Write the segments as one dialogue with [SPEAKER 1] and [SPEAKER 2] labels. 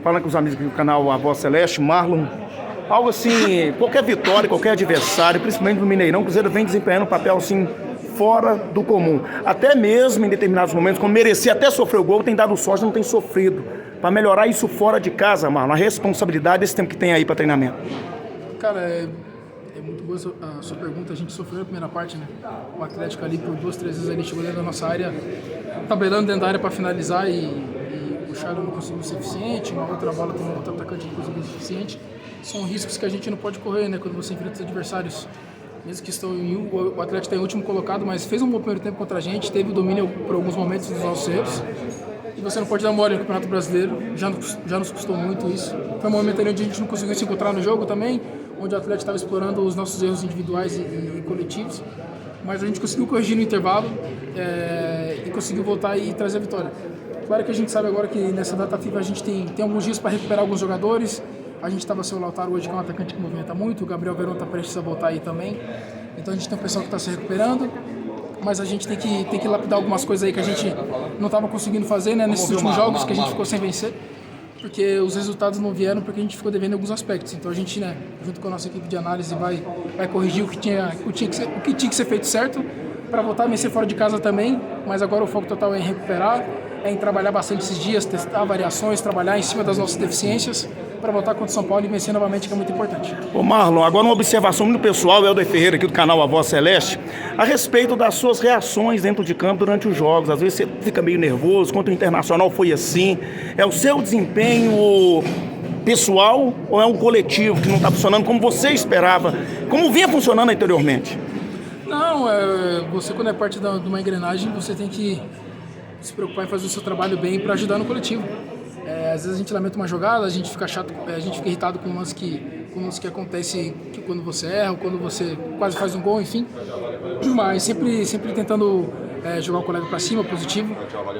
[SPEAKER 1] falando com os amigos aqui do canal A Voz Celeste, Marlon. Algo assim, qualquer vitória, qualquer adversário, principalmente no Mineirão, o Cruzeiro vem desempenhando um papel assim fora do comum. Até mesmo em determinados momentos, quando merecia até sofrer o gol, tem dado sorte, não tem sofrido. Para melhorar isso fora de casa, Marlon, a responsabilidade desse tempo que tem aí para treinamento.
[SPEAKER 2] Cara, é muito boa a sua pergunta. A gente sofreu na primeira parte, né? O Atlético ali por 2, 3 vezes ali chegou dentro da nossa área, tabelando dentro da área para finalizar e o Charles não conseguiu ser eficiente, uma outra bola tem um outro atacante que conseguiu ser eficiente. São riscos que a gente não pode correr, né? Quando você enfrenta os adversários, mesmo que estão o Atlético está em último colocado, mas fez um bom primeiro tempo contra a gente, teve o domínio por alguns momentos dos nossos erros. E você não pode dar mole no Campeonato Brasileiro, já nos custou muito isso. Foi um momento ali onde a gente não conseguiu se encontrar no jogo também, onde o Atlético estava explorando os nossos erros individuais e coletivos, mas a gente conseguiu corrigir no intervalo e conseguiu voltar e trazer a vitória. Claro que a gente sabe agora que nessa data FIFA a gente tem alguns dias para recuperar alguns jogadores. A gente estava sem o Lautaro hoje, que é um atacante que movimenta muito, o Gabriel Verón está prestes a voltar aí também. Então a gente tem um pessoal que está se recuperando, mas a gente tem que lapidar algumas coisas aí que a gente não estava conseguindo fazer, né, nesses últimos jogos que a gente ficou sem vencer, porque os resultados não vieram porque a gente ficou devendo em alguns aspectos. Então a gente, né, junto com a nossa equipe de análise, vai corrigir o que tinha que ser feito certo para voltar a vencer fora de casa também, mas agora o foco total é em recuperar, é em trabalhar bastante esses dias, testar variações, trabalhar em cima das nossas deficiências para voltar contra o São Paulo e vencer novamente, que é muito importante.
[SPEAKER 1] Ô Marlon, agora uma observação muito pessoal, Helder Ferreira aqui do canal A Voz Celeste, a respeito das suas reações dentro de campo durante os jogos. Às vezes você fica meio nervoso, contra o Internacional foi assim. É o seu desempenho pessoal ou é um coletivo que não está funcionando como você esperava, como vinha funcionando anteriormente?
[SPEAKER 2] Não, você quando é parte de uma engrenagem, você tem que se preocupar em fazer o seu trabalho bem para ajudar no coletivo. Às vezes a gente lamenta uma jogada, a gente fica chato, a gente fica irritado com umas que acontece que quando você erra, ou quando você quase faz um gol, enfim. Mas sempre tentando jogar o colega para cima, positivo.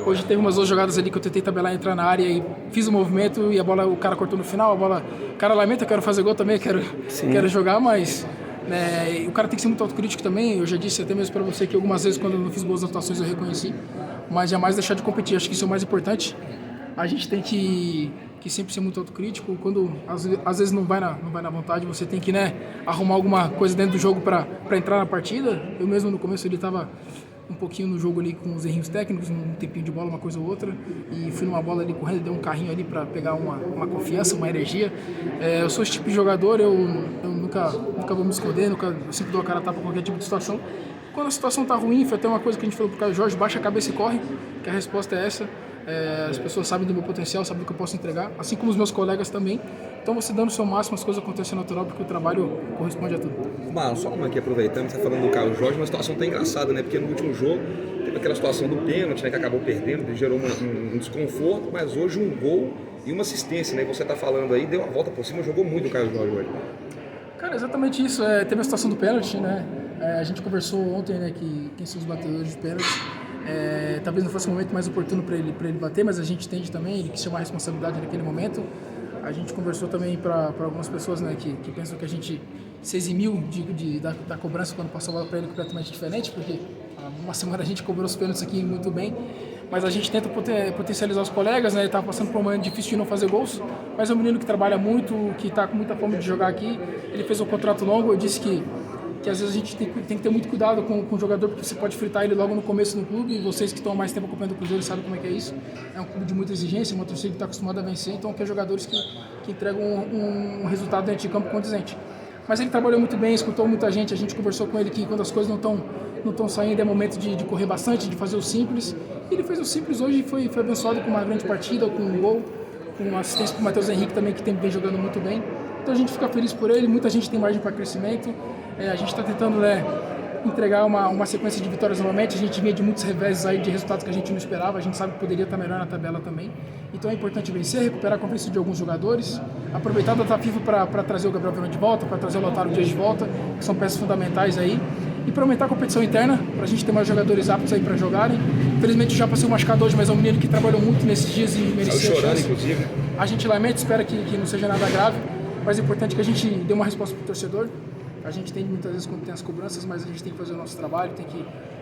[SPEAKER 2] Hoje teve umas 2 jogadas ali que eu tentei tabelar, entrar na área e fiz o movimento e a bola, o cara cortou no final, o cara lamenta, eu quero fazer gol também, quero jogar, mas o cara tem que ser muito autocrítico também. Eu já disse até mesmo para você que algumas vezes quando eu não fiz boas atuações eu reconheci, mas jamais deixar de competir, acho que isso é o mais importante. A gente tem que sempre ser muito autocrítico. Quando às vezes não vai na vontade, você tem que, né, arrumar alguma coisa dentro do jogo para entrar na partida. Eu mesmo no começo ele estava um pouquinho no jogo ali com os errinhos técnicos, um tempinho de bola, uma coisa ou outra, e fui numa bola ali correndo, dei um carrinho ali para pegar uma confiança, uma energia. Eu sou esse tipo de jogador, eu nunca vou me esconder, eu sempre dou a cara a tapa para qualquer tipo de situação. Quando a situação está ruim, foi até uma coisa que a gente falou pro Caio Jorge: baixa a cabeça e corre, que a resposta é essa. As pessoas sabem do meu potencial, sabem do que eu posso entregar, assim como os meus colegas também. Então você dando o seu máximo, as coisas acontecem natural, porque o trabalho corresponde a tudo.
[SPEAKER 3] Marlon, só uma aqui aproveitando, você está falando do Caio Jorge, uma situação tão engraçada, né? Porque no último jogo teve aquela situação do pênalti, né, que acabou perdendo, gerou um desconforto, mas hoje um gol e uma assistência, né? Você está falando aí, deu a volta por cima, jogou muito o Caio Jorge hoje.
[SPEAKER 2] Cara, exatamente isso. Teve a situação do pênalti, né? A gente conversou ontem, né, que quem são os batedores de pênalti. Talvez não fosse o momento mais oportuno para ele bater, mas a gente entende também, ele quis chamar a responsabilidade naquele momento. A gente conversou também para algumas pessoas, né, que pensam que a gente se eximiu da cobrança quando passou a bola para ele completamente diferente, porque há uma semana a gente cobrou os pênaltis aqui muito bem, mas a gente tenta potencializar os colegas, né? Ele estava passando por um momento difícil de não fazer gols, mas é um menino que trabalha muito, que está com muita fome de jogar aqui. Ele fez um contrato longo, eu disse que às vezes a gente tem que ter muito cuidado com o jogador, porque você pode fritar ele logo no começo no clube, e vocês que estão há mais tempo acompanhando o Cruzeiro sabem como é que é isso. É um clube de muita exigência, uma torcida que está acostumada a vencer, então quer jogadores que entregam um resultado dentro de campo condizente. Mas ele trabalhou muito bem, escutou muita gente, a gente conversou com ele que quando as coisas não estão saindo é momento de correr bastante, de fazer o simples. E ele fez o simples hoje e foi abençoado com uma grande partida, com um gol, com uma assistência para o Matheus Henrique também, que vem jogando muito bem. Então a gente fica feliz por ele, muita gente tem margem para crescimento. A gente está tentando, né, entregar uma sequência de vitórias novamente. A gente vinha de muitos reveses aí, de resultados que a gente não esperava. A gente sabe que poderia estar melhor na tabela também. Então é importante vencer, recuperar a confiança de alguns jogadores, aproveitar a data FIFA para trazer o Gabriel Verón de volta, para trazer o Lautaro Dias de volta, que são peças fundamentais aí. E para aumentar a competição interna, para a gente ter mais jogadores aptos aí para jogarem. Infelizmente já passei o machucado hoje, mas é um menino que trabalhou muito nesses dias e merecia a chance.
[SPEAKER 3] Inclusive.
[SPEAKER 2] A gente lamenta, espera que não seja nada grave, mas é importante que a gente dê uma resposta para o torcedor. A gente tem muitas vezes quando tem as cobranças, mas a gente tem que fazer o nosso trabalho, tem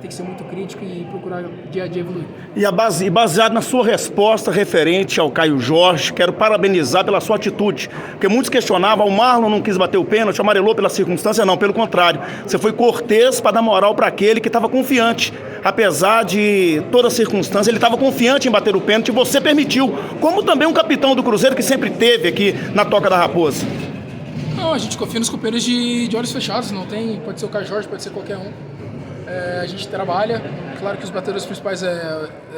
[SPEAKER 2] que ser muito crítico e procurar dia a dia evoluir.
[SPEAKER 1] E baseado na sua resposta referente ao Caio Jorge, quero parabenizar pela sua atitude, porque muitos questionavam, o Marlon não quis bater o pênalti, amarelou pela circunstância, não, pelo contrário, você foi cortês para dar moral para aquele que estava confiante, apesar de toda a circunstância, ele estava confiante em bater o pênalti e você permitiu, como também um capitão do Cruzeiro que sempre teve aqui na Toca da Raposa.
[SPEAKER 2] Não, a gente confia nos companheiros de olhos fechados, não tem, pode ser o Caio Jorge, pode ser qualquer um. A gente trabalha, claro que os batedores principais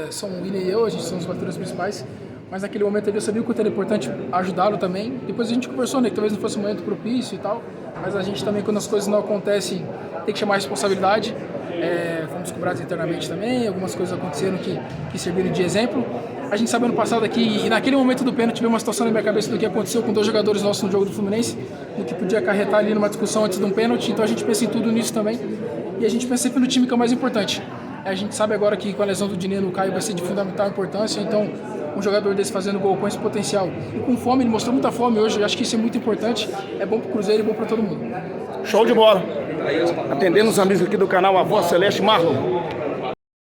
[SPEAKER 2] são o Willian e eu, a gente são os batedores principais, mas naquele momento ali eu sabia o quanto era importante ajudá-lo também. Depois a gente conversou, né, que talvez não fosse um momento propício e tal, mas a gente também, quando as coisas não acontecem, tem que chamar a responsabilidade. Fomos cobrados internamente também, algumas coisas aconteceram que serviram de exemplo. A gente sabe ano passado aqui, e naquele momento do pênalti, veio uma situação na minha cabeça do que aconteceu com 2 jogadores nossos no jogo do Fluminense, do que podia acarretar ali numa discussão antes de um pênalti, então a gente pensa em tudo nisso também, e a gente pensa sempre no time que é o mais importante. A gente sabe agora que com a lesão do Dinheiro, o Caio vai ser de fundamental importância, então um jogador desse fazendo gol com esse potencial e com fome, ele mostrou muita fome hoje, eu acho que isso é muito importante, é bom pro Cruzeiro e bom para todo mundo.
[SPEAKER 1] Show de bola. Atendendo os amigos aqui do canal A Voz Celeste, Marlon.